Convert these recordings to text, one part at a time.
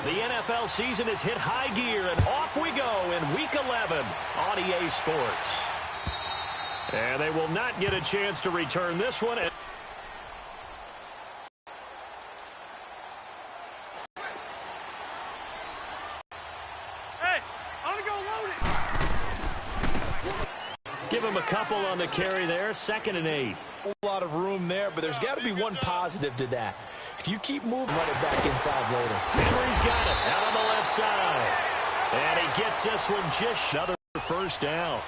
The NFL season has hit high gear, and off we go in Week 11 on EA Sports. And they will not get a chance to return this one. Hey, I'm gonna go load it. Give him a couple on the carry there. 2nd and 8. A lot of room there, but there's got to be one positive to that. If you keep moving, run it back inside later. Henry's got it out on the left side. And he gets this one just another first down.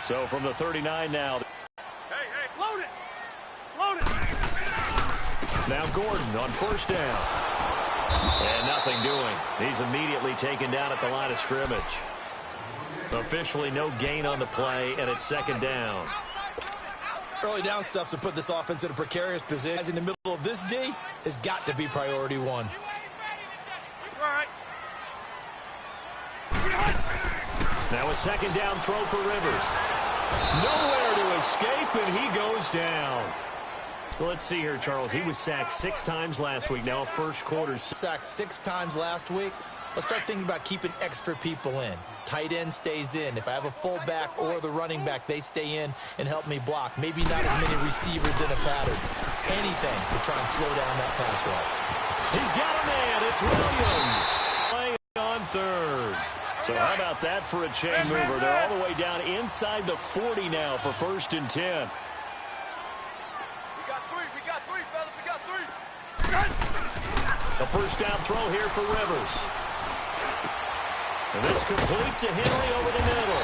So from the 39 now. Hey, load it. Load it. Now Gordon on first down. And nothing doing. He's immediately taken down at the line of scrimmage. Officially no gain on the play, and it's 2nd down. Early down stuff to put this offense in a precarious position. In the middle of this D has got to be priority one. All right. Now a 2nd down throw for Rivers. Nowhere to escape, and he goes down. Well, let's see here, Charles. He was sacked 6 times last week. Now first quarter. Sacked 6 times last week. Let's start thinking about keeping extra people in. Tight end stays in. If I have a fullback or the running back, they stay in and help me block. Maybe not as many receivers in a pattern. Anything to try and slow down that pass rush. He's got a man. It's Williams. Playing on 3rd. So how about that for a chain mover? They're all the way down inside the 40 now for 1st and 10. We got three, fellas. We got 3. A first down throw here for Rivers. And this complete to Henry over the middle.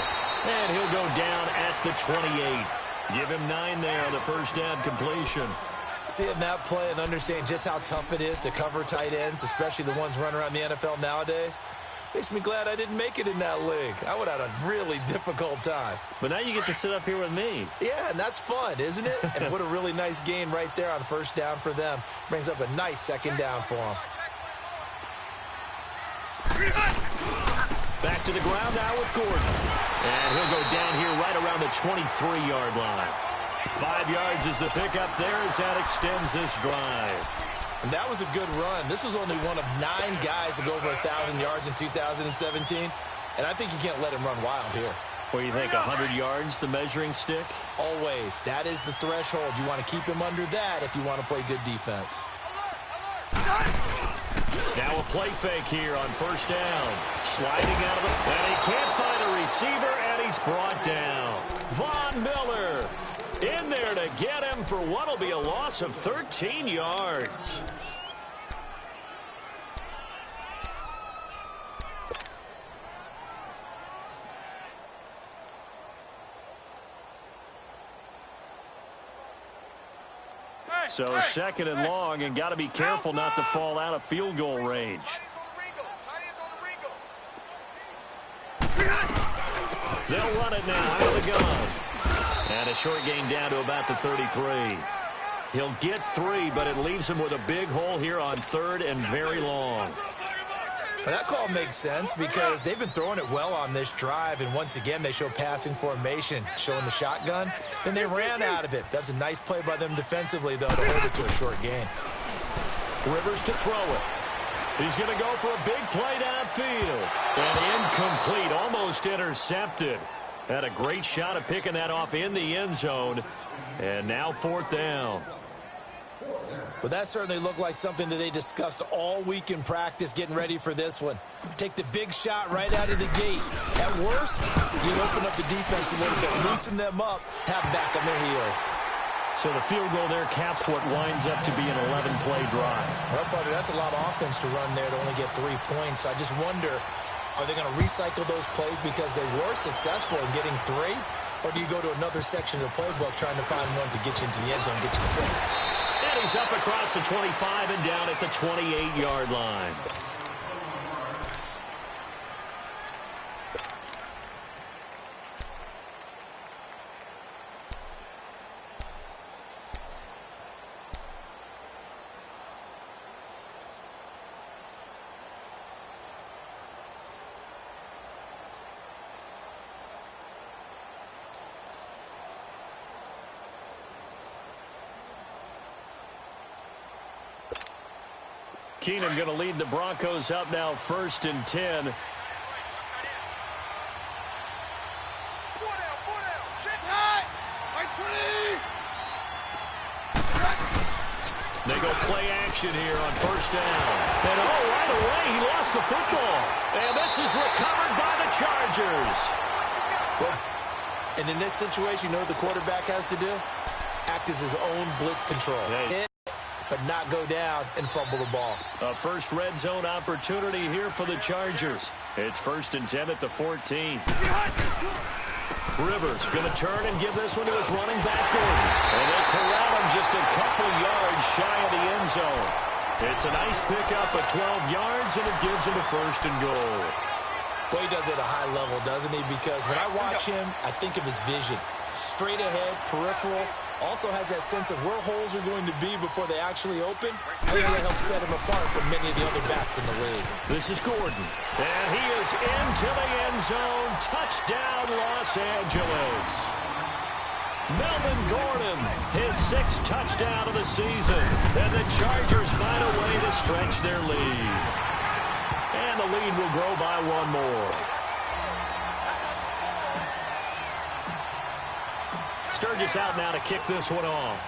And he'll go down at the 28. Give him 9 there on the first down completion. Seeing that play and understanding just how tough it is to cover tight ends, especially the ones running around the NFL nowadays, makes me glad I didn't make it in that league. I would have had a really difficult time. But now you get to sit up here with me. Yeah, and that's fun, isn't it? And what a really nice gain right there on first down for them. Brings up a nice 2nd down for them. Back to the ground now with Gordon. And he'll go down here right around the 23-yard line. 5 yards is the pickup there as that extends this drive. And that was a good run. This was only one of 9 guys to go over 1,000 yards in 2017. And I think you can't let him run wild here. What do you think, 100 yards, the measuring stick? Always. That is the threshold. You want to keep him under that if you want to play good defense. Now a play fake here on first down. Sliding out of it. And he can't find a receiver, and he's brought down. Von Miller in there to get him for what will be a loss of 13 yards. So 2nd and long, and got to be careful not to fall out of field goal range. They'll run it now out of the gun. And a short gain down to about the 33. He'll get 3, but it leaves him with a big hole here on 3rd and very long. Well, that call makes sense because they've been throwing it well on this drive, and once again they show passing formation, showing the shotgun. Then they ran out of it. That's a nice play by them defensively, though, to hold it to a short gain. Rivers to throw it. He's going to go for a big play downfield. And incomplete, almost intercepted. Had a great shot at picking that off in the end zone. And now 4th down. Well, that certainly looked like something that they discussed all week in practice getting ready for this one. Take the big shot right out of the gate. At worst, you'll open up the defense a little bit, loosen them up, have them back on their heels. So the field goal there caps what winds up to be an 11-play drive. Well, partner, that's a lot of offense to run there to only get 3 points. I just wonder, are they going to recycle those plays because they were successful in getting 3? Or do you go to another section of the playbook trying to find ones that get you into the end zone and get you 6? And he's up across the 25 and down at the 28-yard line. Keenum going to lead the Broncos up now 1st and 10. They go play action here on 1st down. And right away, he lost the football. And this is recovered by the Chargers. Well, and in this situation, you know what the quarterback has to do? Act as his own blitz control. Hey. But not go down and fumble the ball. A first red zone opportunity here for the Chargers. It's 1st and 10 at the 14. Rivers going to turn and give this one to his running back, Gordon. And they corral him just a couple yards shy of the end zone. It's a nice pickup of 12 yards, and it gives him a 1st and goal. Boy, he does it at a high level, doesn't he? Because when I watch him, I think of his vision. Straight ahead, peripheral. Also has that sense of where holes are going to be before they actually open. I think that helps set him apart from many of the other backs in the league. This is Gordon. And he is into the end zone. Touchdown, Los Angeles. Melvin Gordon, his 6th touchdown of the season. And the Chargers find a way to stretch their lead. And the lead will grow by 1 more. Sturgis out now to kick this one off.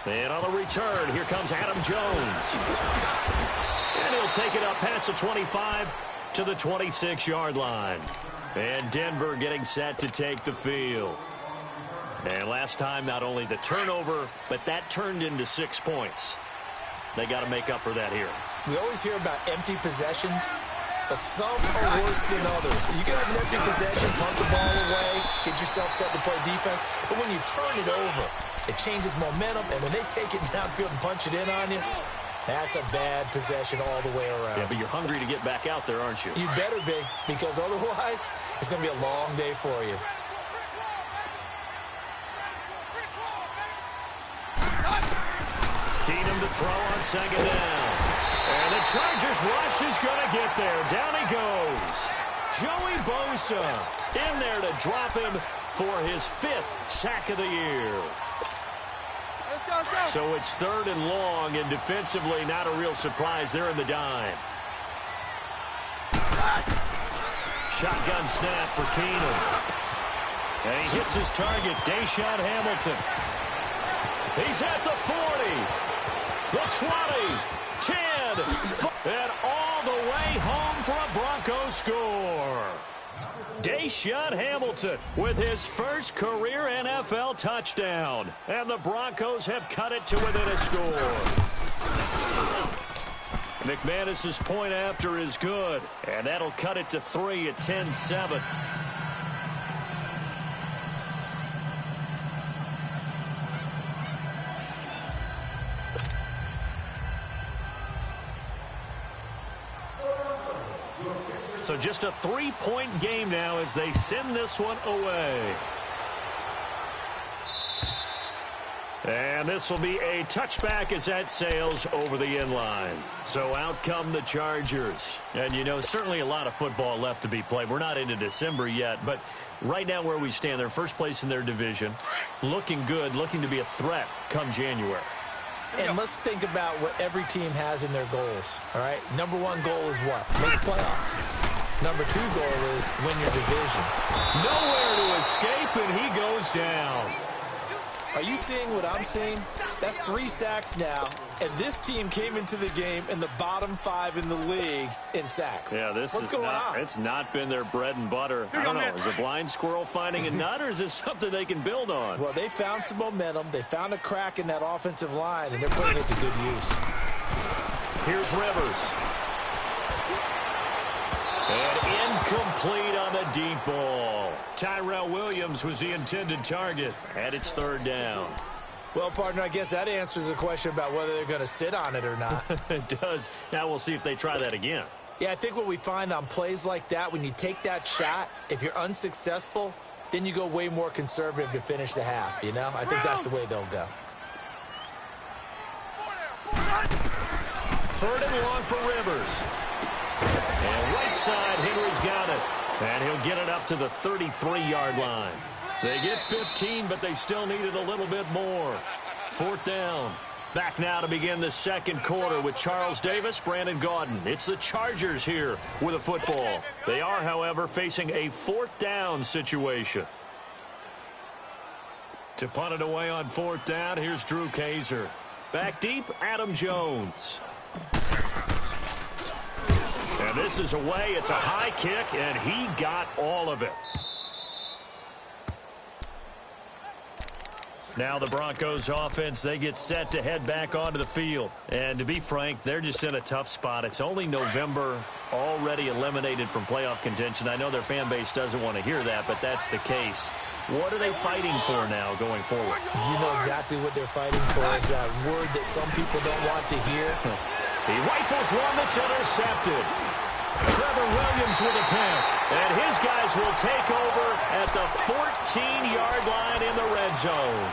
And on the return, here comes Adam Jones. And he'll take it up past the 25 to the 26-yard line. And Denver getting set to take the field. And last time, not only the turnover, but that turned into 6 points. They got to make up for that here. We always hear about empty possessions, but some are worse than others. You can have an empty possession, punt the ball away, get yourself set to play defense, but when you turn it over, it changes momentum, and when they take it downfield and punch it in on you, that's a bad possession all the way around. Yeah, but you're hungry to get back out there, aren't you? You better be, because otherwise, it's going to be a long day for you. Keenum to throw on 2nd down. And the Chargers rush is going to get there. Down he goes. Joey Bosa in there to drop him for his 5th sack of the year. So it's 3rd and long, and defensively not a real surprise. They're in the dime. Shotgun snap for Keenum. And he hits his target, Deshaun Hamilton. He's at the 40, the 20, 10, and all the way home for a Broncos score. Deshaun Hamilton with his first career NFL touchdown. And the Broncos have cut it to within a score. McManus's point after is good. And that'll cut it to 3 at 10-7. So just a 3-point game now as they send this one away. And this will be a touchback as that sails over the end line. So out come the Chargers. And, you know, certainly a lot of football left to be played. We're not into December yet, but right now where we stand, they're first place in their division. Looking good, looking to be a threat come January. And let's think about what every team has in their goals, all right? Number 1 goal is what? Make the playoffs. Number 2 goal is win your division. Nowhere to escape, and he goes down. Are you seeing what I'm seeing? That's 3 sacks now, and this team came into the game in the bottom 5 in the league in sacks. Yeah, What's going on? It's not been their bread and butter. I don't know. Is a blind squirrel finding a nut, or is this something they can build on? Well, they found some momentum. They found a crack in that offensive line, and they're putting it to good use. Here's Rivers. And incomplete on the deep ball. Tyrell Williams was the intended target, and it's 3rd down. Well, partner, I guess that answers the question about whether they're going to sit on it or not. It does. Now we'll see if they try that again. Yeah, I think what we find on plays like that, when you take that shot, if you're unsuccessful, then you go way more conservative to finish the half, you know? I think that's the way they'll go. 3rd and long for Rivers. And right side, Henry's got it. And he'll get it up to the 33-yard line. They get 15, but they still needed a little bit more. 4th down. Back now to begin the second quarter with Charles Davis, Brandon Gaudin. It's the Chargers here with a football. They are, however, facing a 4th down situation. To punt it away on 4th down, here's Drew Kaiser. Back deep, Adam Jones. And this is away. It's a high kick, and he got all of it. Now the Broncos offense, they get set to head back onto the field. And to be frank, they're just in a tough spot. It's only November, already eliminated from playoff contention. I know their fan base doesn't want to hear that, but that's the case. What are they fighting for now going forward? You know exactly what they're fighting for is that word that some people don't want to hear. He rifles one that's intercepted. Trevor Williams with a pick. And his guys will take over at the 14-yard line in the red zone.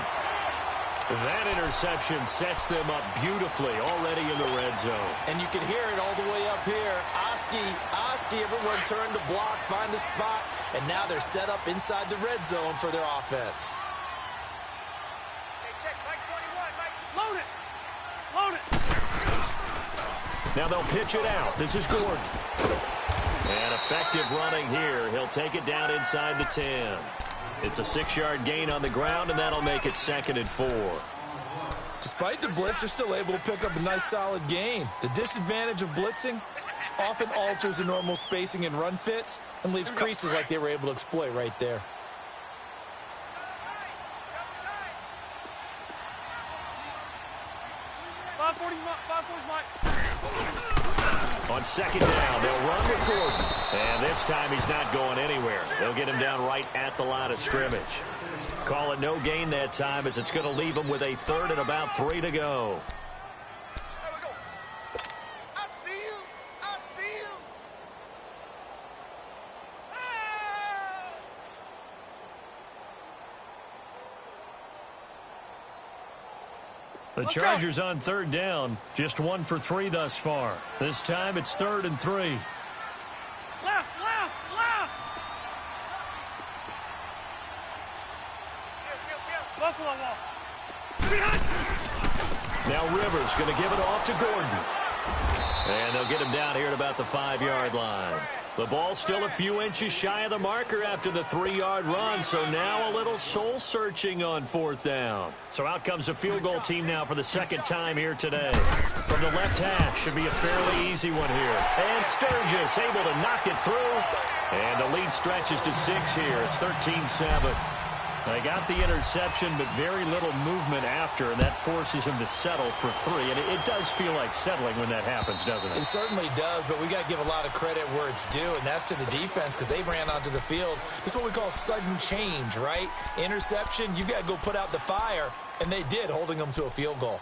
That interception sets them up beautifully already in the red zone. And you can hear it all the way up here. Oski, everyone turned to block, find a spot, and now they're set up inside the red zone for their offense. Hey, check, Mike 21, Mike. Load it. Load it. Now they'll pitch it out. This is Gordon. And effective running here. He'll take it down inside the 10. It's a 6-yard gain on the ground, and that'll make it 2nd and 4. Despite the blitz, they're still able to pick up a nice solid gain. The disadvantage of blitzing often alters the normal spacing and run fits and leaves creases like they were able to exploit right there. On 2nd down, they'll run with Gordon. And this time he's not going anywhere. They'll get him down right at the line of scrimmage. Call it no gain that time as it's going to leave him with a 3rd and about 3 to go. There we go. I see you. I see you. The Chargers on 3rd down, just 1 for 3 thus far. This time it's 3rd and 3. Left, left, left. Kill. Buffalo wall. Now Rivers going to give it off to Gordon. And they'll get him down here at about the 5-yard line. The ball still a few inches shy of the marker after the 3-yard run, so now a little soul-searching on 4th down. So out comes a field goal team now for the 2nd time here today. From the left hash, should be a fairly easy one here. And Sturgis able to knock it through. And the lead stretches to 6 here. It's 13-7. They got the interception, but very little movement after, and that forces him to settle for 3. And it does feel like settling when that happens, doesn't it? It certainly does, but we got to give a lot of credit where it's due, and that's to the defense because they ran onto the field. This is what we call sudden change, right? Interception, you got to go put out the fire, and they did, holding them to a field goal.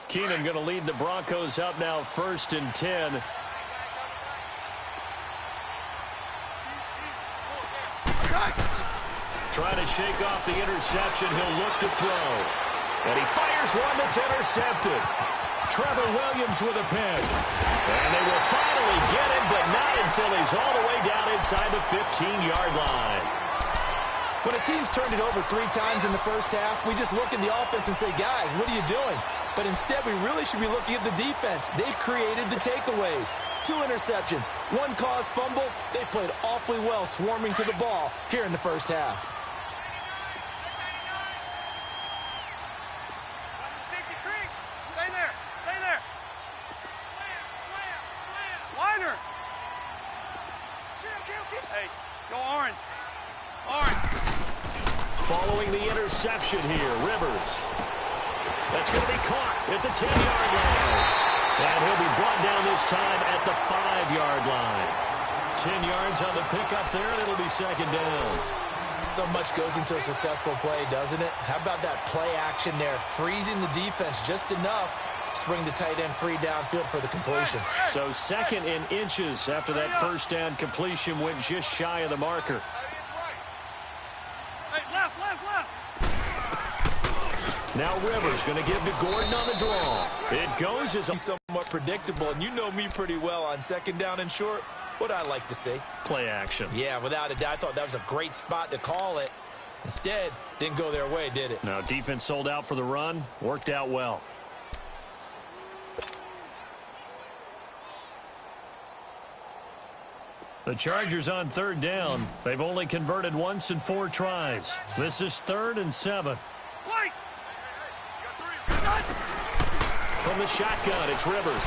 Keenum going to lead the Broncos up now 1st and 10. Trying to shake off the interception. He'll look to throw. And he fires one that's intercepted. Trevor Williams with a pick. And they will finally get him, but not until he's all the way down inside the 15-yard line. When a team's turned it over 3 times in the first half, we just look at the offense and say, guys, what are you doing? But instead, we really should be looking at the defense. They've created the takeaways. 2 interceptions, 1 caused fumble. They played awfully well swarming to the ball here in the first half. Safety creek. Stay there. Stay there. Slam. Wider. Kill. Hey, go orange. Orange. Following the interception here, Rivers. That's going to be caught at the 10-yard line. And he'll be brought down this time at the 5-yard line. 10 yards on the pickup there, and it'll be 2nd down. So much goes into a successful play, doesn't it? How about that play action there? Freezing the defense just enough to bring the tight end free downfield for the completion. So 2nd in inches after that 1st down completion went just shy of the marker. Hey, left. Now Rivers going to give to Gordon on the draw. It goes as He's somewhat predictable, and you know me pretty well on 2nd down and short. What I like to see. play action. Yeah, without a doubt. I thought that was a great spot to call it. Instead, didn't go their way, did it? Now, defense sold out for the run. Worked out well. The Chargers on third down. They've only converted once in 4 tries. This is 3rd and 7. From the shotgun, it's Rivers.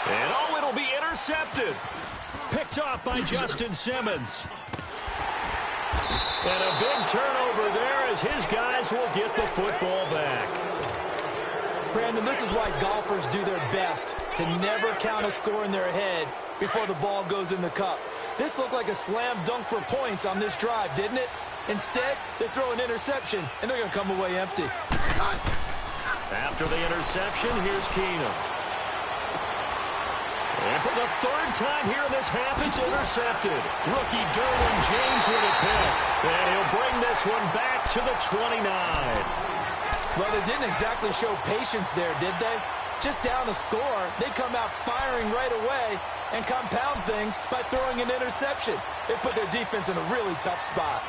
And oh, it'll be intercepted. Picked off by Justin Simmons. And a big turnover there as his guys will get the football back. Brandon, this is why golfers do their best to never count a score in their head before the ball goes in the cup. This looked like a slam dunk for points on this drive, didn't it? Instead, they throw an interception, and they're going to come away empty. After the interception, here's Keenum. And for the 3rd time here in this half, it's intercepted. Rookie Derwin James with a pick. And he'll bring this one back to the 29. Well, they didn't exactly show patience there, did they? Just down a score, they come out firing right away and compound things by throwing an interception. They put their defense in a really tough spot.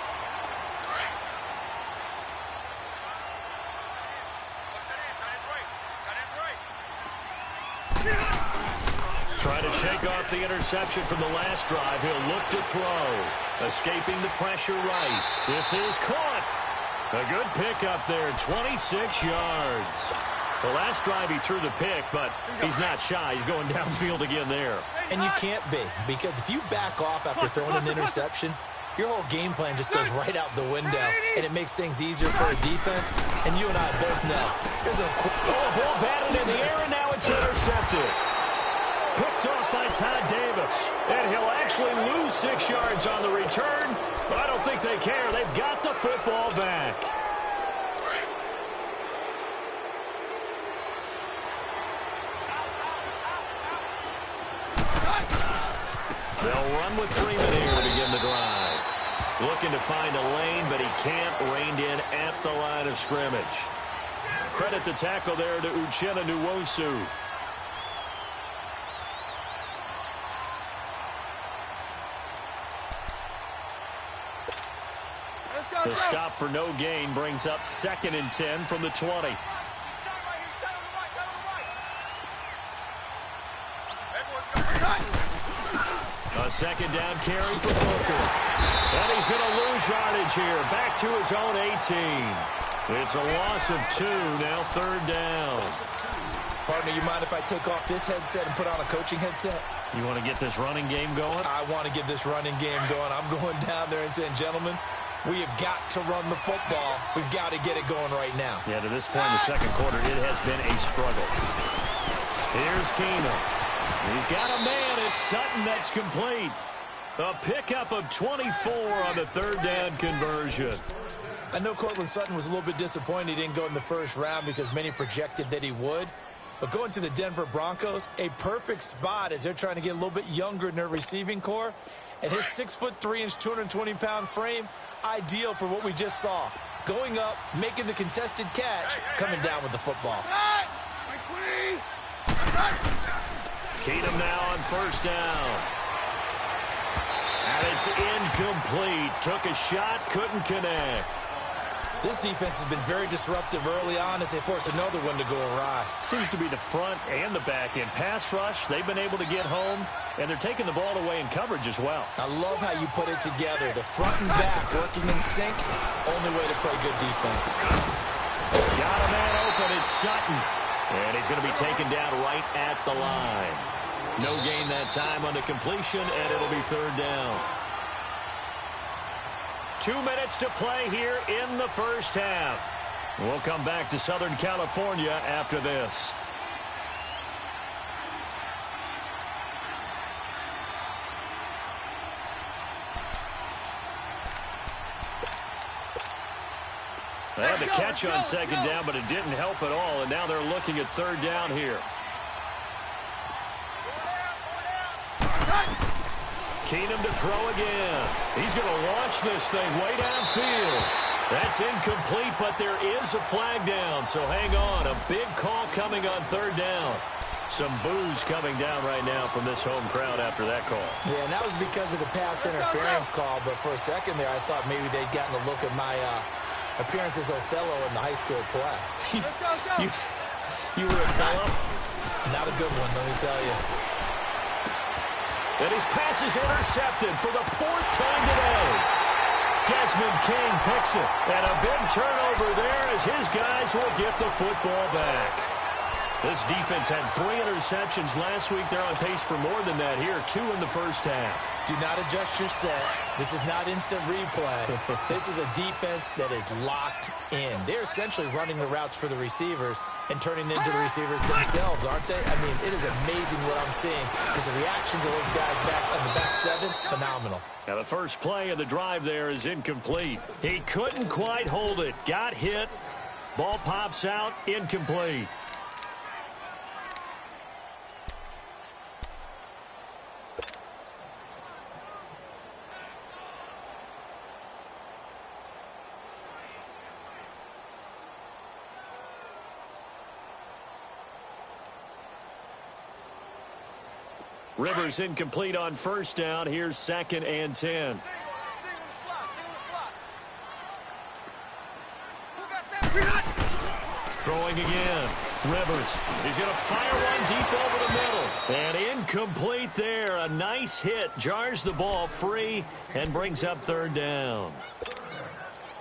Trying to shake off the interception from the last drive. He'll look to throw. Escaping the pressure right. This is caught. A good pickup there, 26 yards. The last drive he threw the pick, but he's not shy. He's going downfield again there. And you can't be, because if you back off after throwing an interception, your whole game plan just goes right out the window, and it makes things easier for a defense. And you and I both know. There's a ball batted in the air, and now it's intercepted. Picked off by Todd Davis. And he'll actually lose 6 yards on the return, but I don't think they care. They've got the football back. They'll run with Freeman here to begin the drive. Looking to find a lane, but he can't. Reined in at the line of scrimmage. Credit the tackle there to Uchenna Nwosu. The stop for no gain brings up 2nd and 10 from the 20. A 2nd down carry for Booker. And he's going to lose yardage here. Back to his own 18. It's a loss of 2. Now 3rd down. Partner, you mind if I take off this headset and put on a coaching headset? You want to get this running game going? I want to get this running game going. I'm going down there and saying, gentlemen, we have got to run the football. We've got to get it going right now. Yeah, to this point in the 2nd quarter, it has been a struggle. Here's Keenum. He's got a man. It's Sutton that's complete. A pickup of 24 on the 3rd down conversion. I know Cortland Sutton was a little bit disappointed he didn't go in the 1st round because many projected that he would. But going to the Denver Broncos, a perfect spot as they're trying to get a little bit younger in their receiving core. And his 6'3", 220-pound frame, ideal for what we just saw. Going up, making the contested catch, coming down with the football. Keenum now on 1st down. And it's incomplete. Took a shot, couldn't connect. This defense has been very disruptive early on as they force another one to go awry. Seems to be the front and the back end. Pass rush, they've been able to get home, and they're taking the ball away in coverage as well. I love how you put it together. The front and back working in sync, only way to play good defense. Got a man open, it's Sutton. And he's going to be taken down right at the line. No gain that time on the completion, and it'll be 3rd down. 2 minutes to play here in the 1st half. We'll come back to Southern California after this. They had the catch on 2nd down, but it didn't help at all, and now they're looking at 3rd down here. Keenum to throw again. He's going to launch this thing way downfield. That's incomplete, but there is a flag down, so hang on. A big call coming on 3rd down. Some boos coming down right now from this home crowd after that call. Yeah, and that was because of the pass interference call, but for a second there, I thought maybe they'd gotten a look at my appearance as Othello in the high school play. You were Othello? Not a good one, let me tell you. And his pass is intercepted for the 4th time today. Desmond King picks it. And a big turnover there as his guys will get the football back. This defense had 3 interceptions last week. They're on pace for more than that here. 2 in the first half. Do not adjust your set. This is not instant replay. This is a defense that is locked in. They're essentially running the routes for the receivers and turning into the receivers themselves, aren't they? I mean, it is amazing what I'm seeing because the reaction to those guys back on the back 7, phenomenal. Now the first play of the drive there is incomplete. He couldn't quite hold it. Got hit. Ball pops out. Incomplete. Rivers incomplete on first down. Here's 2nd and 10. Throwing again. Rivers. He's going to fire one deep over the middle. And incomplete there. A nice hit. Jars the ball free and brings up 3rd down.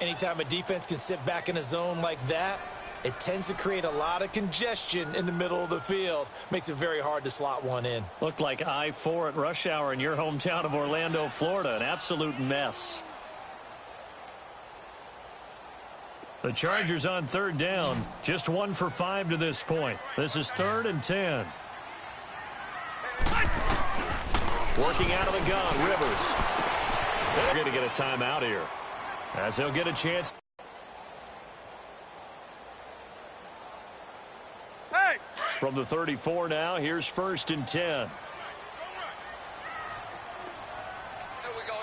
Anytime a defense can sit back in a zone like that, it tends to create a lot of congestion in the middle of the field. Makes it very hard to slot one in. Looked like I-4 at rush hour in your hometown of Orlando, Florida. An absolute mess. The Chargers on 3rd down. Just 1 for 5 to this point. This is 3rd and 10. Working out of the gun, Rivers. They're going to get a timeout here as he'll get a chance. From the 34 now, here's 1st and 10. Here we go.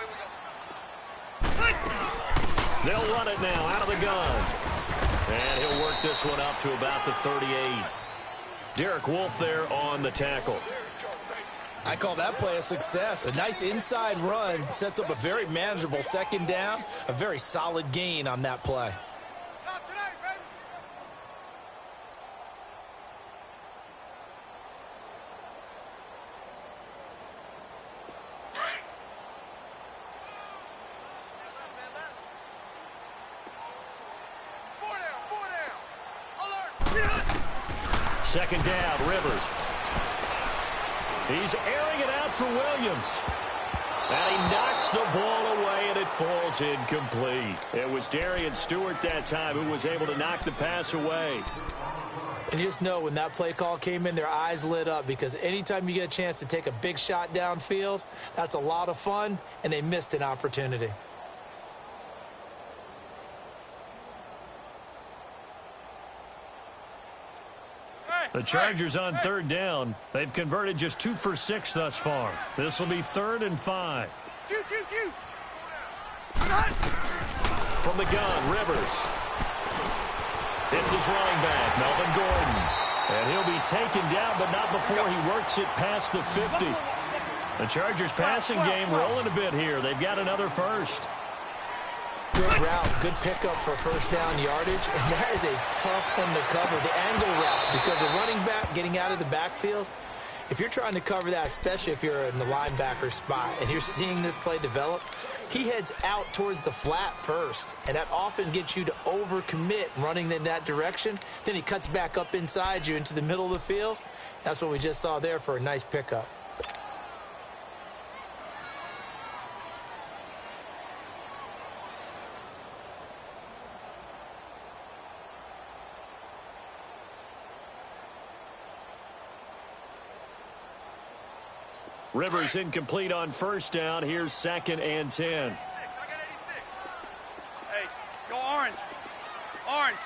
They'll run it now out of the gun. And he'll work this one up to about the 38. Derek Wolfe there on the tackle. I call that play a success. A nice inside run sets up a very manageable 2nd down. A very solid gain on that play. Second down, Rivers. He's airing it out for Williams. And he knocks the ball away, and it falls incomplete. It was Darian Stewart that time who was able to knock the pass away. And you just know when that play call came in, their eyes lit up because anytime you get a chance to take a big shot downfield, that's a lot of fun, and they missed an opportunity. The Chargers on 3rd down. They've converted just 2 for 6 thus far. This will be 3rd and 5. From the gun, Rivers. It's his running back, Melvin Gordon. And he'll be taken down, but not before he works it past the 50. The Chargers passing game rolling a bit here. They've got another first. Good route, good pickup for 1st down yardage, and that is a tough one to cover, the angle route, because a running back getting out of the backfield, if you're trying to cover that, especially if you're in the linebacker spot and you're seeing this play develop, he heads out towards the flat first, and that often gets you to overcommit running in that direction. Then he cuts back up inside you into the middle of the field. That's what we just saw there for a nice pickup. Rivers incomplete on 1st down. Here's 2nd and 10. Hey, go orange. Orange.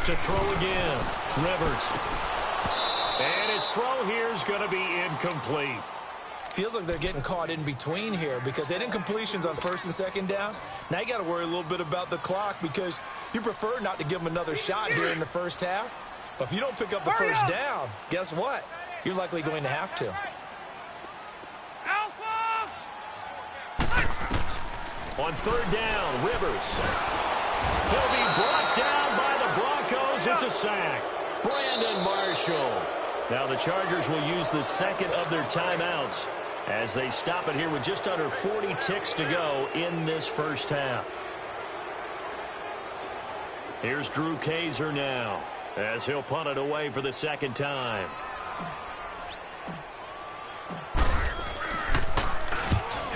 To throw again. Rivers. And his throw here is going to be incomplete. Feels like they're getting caught in between here because they didn't completions on 1st and 2nd down. Now you got to worry a little bit about the clock because you prefer not to give them another shot here in the 1st half. If you don't pick up the first down, guess what? You're likely going to have to. On third down, Rivers. He'll be brought down by the Broncos. It's a sack. Brandon Marshall. Now the Chargers will use the second of their timeouts as they stop it here with just under 40 ticks to go in this first half. Here's Drew Kaiser now as he'll punt it away for the second time.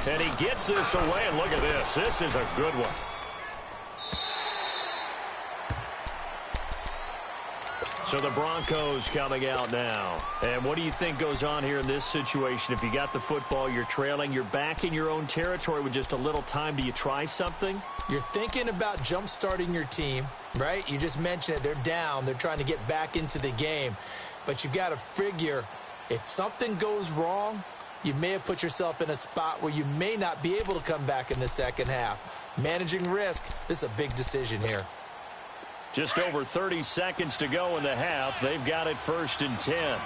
And he gets this away, and look at this. This is a good one. So the Broncos coming out now. And what do you think goes on here in this situation? If you got the football, you're trailing, you're back in your own territory with just a little time. Do you try something? You're thinking about jump-starting your team, right? You just mentioned it. They're down. They're trying to get back into the game. But you've got to figure if something goes wrong, you may have put yourself in a spot where you may not be able to come back in the second half. Managing risk, this is a big decision here. Just over 30 seconds to go in the half. They've got it 1st and 10. Hey,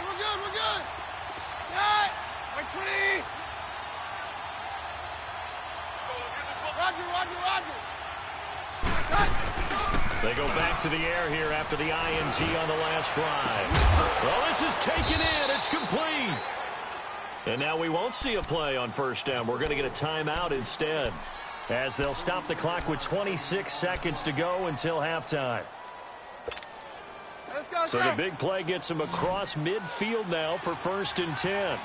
we're good, we're good. Yeah, like 20. Roger. They go back to the air here after the INT on the last drive. Well, this is taken in. It's complete. And now we won't see a play on first down. We're going to get a timeout instead, as they'll stop the clock with 26 seconds to go until halftime. So the big play gets him across midfield now for 1st and 10.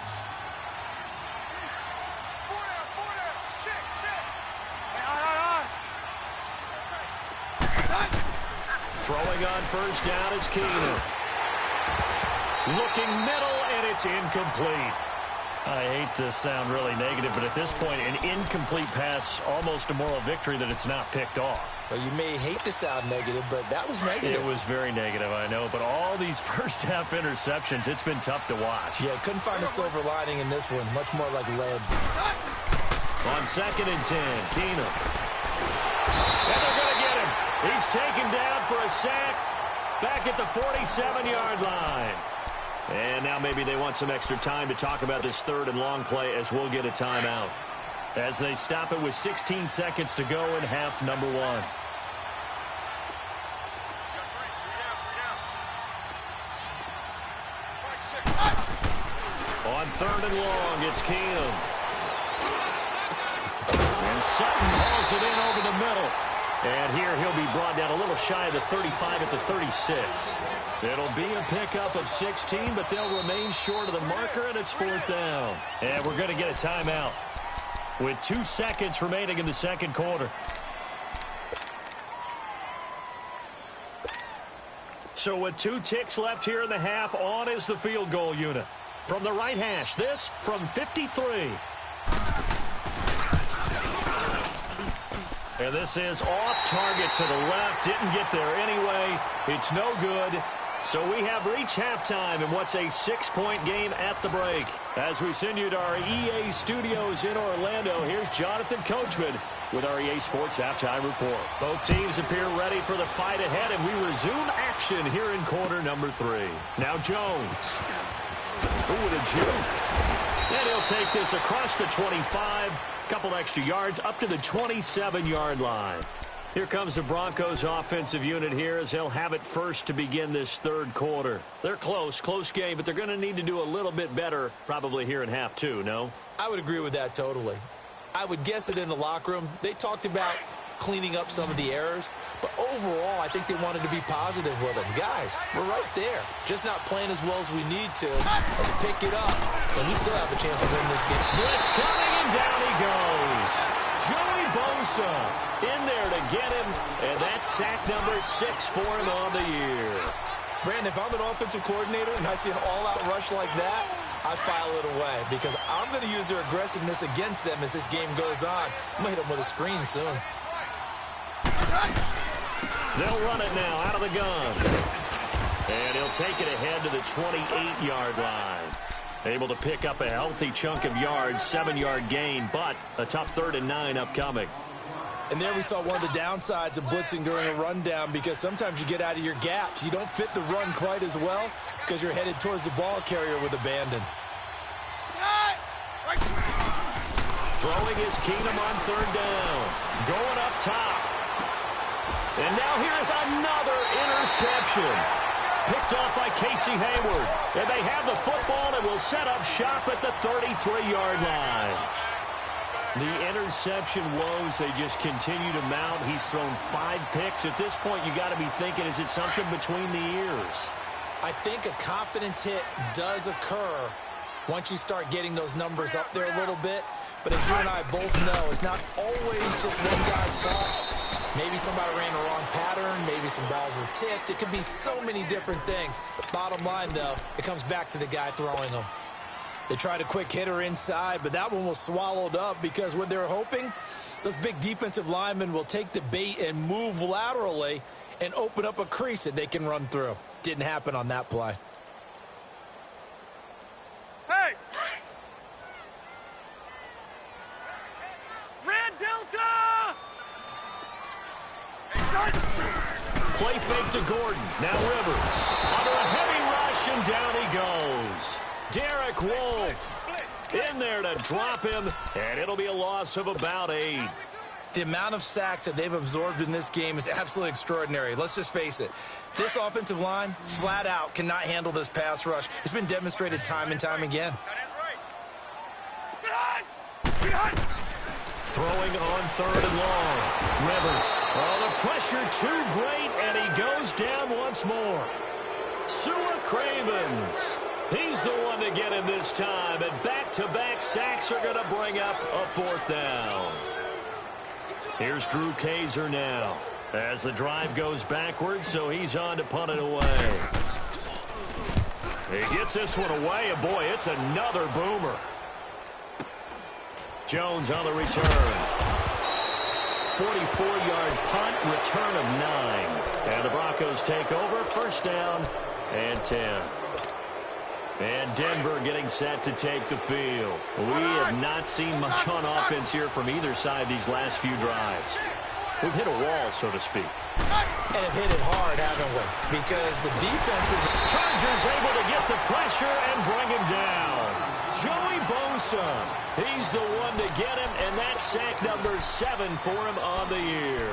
Throwing on first down is Keenan. Looking middle, and it's incomplete. I hate to sound really negative, but at this point, an incomplete pass, almost a moral victory that it's not picked off. Well, you may hate to sound negative, but that was negative. It was very negative, I know. But all these first-half interceptions, it's been tough to watch. Yeah, couldn't find a silver lining in this one. Much more like lead. On 2nd and 10, Keenan. And they're going to get him. He's taken down for a sack back at the 47-yard line. And now maybe they want some extra time to talk about this 3rd and long play, as we'll get a timeout, as they stop it with 16 seconds to go in half number 1. On 3rd and long, it's Keenan. And Sutton hauls it in over the middle. And here he'll be brought down a little shy of the 35 at the 36. It'll be a pickup of 16, but they'll remain short of the marker, and it's 4th down. And we're going to get a timeout with 2 seconds remaining in the second quarter. So with 2 ticks left here in the half, on is the field goal unit. From the right hash, this from 53. And this is off target to the left. Didn't get there anyway. It's no good. So we have reached halftime in what's a 6-point game at the break. As we send you to our EA studios in Orlando, here's Jonathan Coachman with our EA Sports Halftime Report. Both teams appear ready for the fight ahead, and we resume action here in quarter number 3. Now Jones. Ooh, with a juke. And he'll take this across the 25. Couple extra yards up to the 27-yard line. Here comes the Broncos offensive unit here as they'll have it first to begin this 3rd quarter. They're close game, but they're going to need to do a little bit better probably here in half 2, no? I would agree with that totally. I would guess it in the locker room. They talked about cleaning up some of the errors, but overall, I think they wanted to be positive with them. Guys, we're right there. Just not playing as well as we need to. Let's pick it up, and we still have a chance to win this game. Blitz coming, and down he goes. Joey Bosa in there to get him, and that's sack number 6 for him on the year. Brandon, if I'm an offensive coordinator and I see an all-out rush like that, I file it away because I'm going to use their aggressiveness against them as this game goes on. I'm going to hit them with a screen soon. They'll run it now out of the gun. And he'll take it ahead to the 28-yard line. Able to pick up a healthy chunk of yards, 7-yard gain, but a tough 3rd and 9 upcoming. And there we saw one of the downsides of blitzing during a rundown, because sometimes you get out of your gaps. You don't fit the run quite as well because you're headed towards the ball carrier with abandon. Throwing is Keenum on third down. Going up top. And now here's another interception. Picked off by Casey Hayward. And they have the football and will set up shop at the 33-yard line. The interception woes, they just continue to mount. He's thrown 5 picks. At this point, you got to be thinking, is it something between the ears? I think a confidence hit does occur once you start getting those numbers up there a little bit. But as you and I both know, it's not always just one guy's fault. Maybe somebody ran the wrong pattern. Maybe some balls were tipped. It could be so many different things. Bottom line, though, it comes back to the guy throwing them. They tried a quick hitter inside, but that one was swallowed up because what they're hoping, those big defensive linemen will take the bait and move laterally and open up a crease that they can run through. Didn't happen on that play. Hey! Red Delta! Play fake to Gordon. Now Rivers. Under a heavy rush, and down he goes. Derek Wolfe in there to drop him, and it'll be a loss of about 8. The amount of sacks that they've absorbed in this game is absolutely extraordinary. Let's just face it. This offensive line, flat out, cannot handle this pass rush. It's been demonstrated time and time again. Throwing on third and long. Rivers. Oh, the pressure too great, and he goes down once more. Sewer Cravens. He's the one to get him this time, and back-to-back sacks are going to bring up a 4th down. Here's Drew Kaiser now as the drive goes backwards, so he's on to punt it away. He gets this one away, and boy, it's another boomer. Jones on the return. 44-yard punt, return of 9. And the Broncos take over, 1st down and 10. And Denver getting set to take the field. We have not seen much on offense here from either side these last few drives. We've hit a wall, so to speak. And have hit it hard, haven't we? Because the defense is... Chargers able to get the pressure and bring him down. Joey Bosa, he's the one to get him, and that's sack number 7 for him on the year.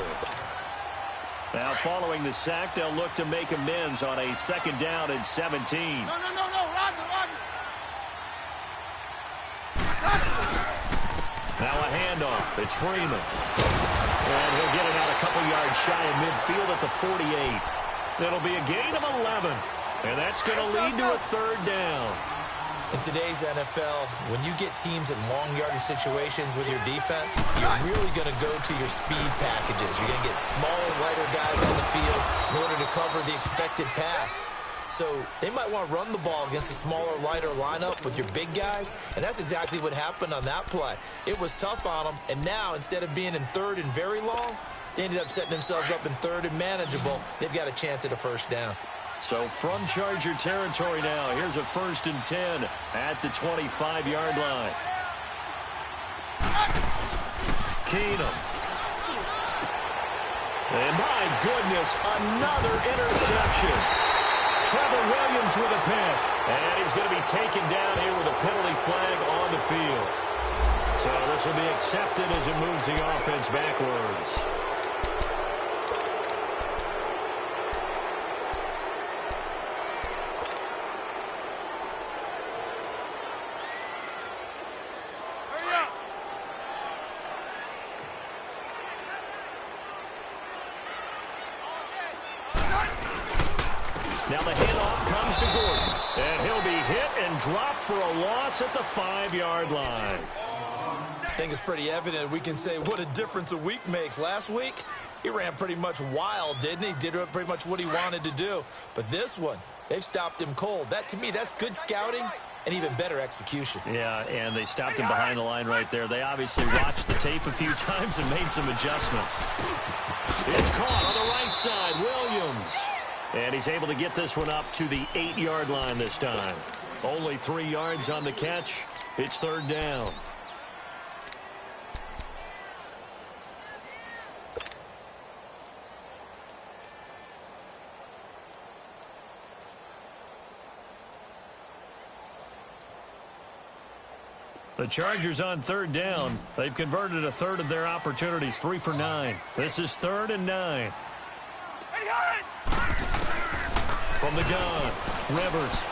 Now, following the sack, they'll look to make amends on a 2nd down and 17. No, Roger. Now a handoff. It's Freeman. And he'll get it out a couple yards shy of midfield at the 48. It'll be a gain of 11. And that's going to lead to a 3rd down. In today's NFL, when you get teams in long yardage situations with your defense, you're really going to go to your speed packages. You're going to get smaller, lighter guys on the field in order to cover the expected pass. So they might want to run the ball against a smaller, lighter lineup with your big guys, and that's exactly what happened on that play. It was tough on them, and now instead of being in 3rd and very long, they ended up setting themselves up in 3rd and manageable. They've got a chance at a 1st down. So from Charger territory now, here's a 1st and 10 at the 25-yard line. Keenum. And my goodness, another interception. Trevor Williams with a pick. And he's going to be taken down here with a penalty flag on the field. So this will be accepted as it moves the offense backwards. Now the handoff comes to Gordon. And he'll be hit and dropped for a loss at the 5-yard line. I think it's pretty evident we can say what a difference a week makes. Last week, he ran pretty much wild, didn't he? Did pretty much what he wanted to do. But this one, they've stopped him cold. That, to me, that's good scouting and even better execution. Yeah, and they stopped him behind the line right there. They obviously watched the tape a few times and made some adjustments. It's caught on the right side. Williams. And he's able to get this one up to the 8-yard line this time. Only 3 yards on the catch. It's 3rd down. The Chargers on third down. They've converted a third of their opportunities, 3 for 9. This is 3rd and 9. From the gun, Rivers.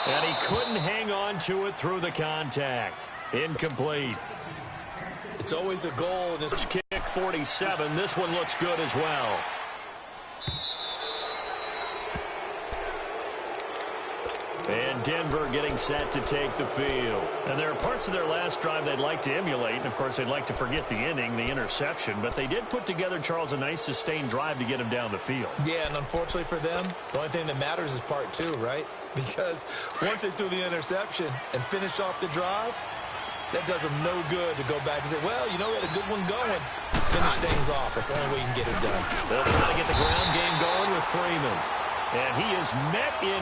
And he couldn't hang on to it through the contact. Incomplete. It's always a goal in this kick 47. This one looks good as well. And Denver getting set to take the field. And there are parts of their last drive they'd like to emulate. And, of course, they'd like to forget the inning, the interception. But they did put together, Charles, a nice sustained drive to get him down the field. Yeah, and unfortunately for them, the only thing that matters is part 2, right? Because once they threw the interception and finished off the drive, that does them no good to go back and say, well, you know, we had a good one going. Finish things off. That's the only way you can get it done. They'll try to get the ground game going with Freeman. And he is met in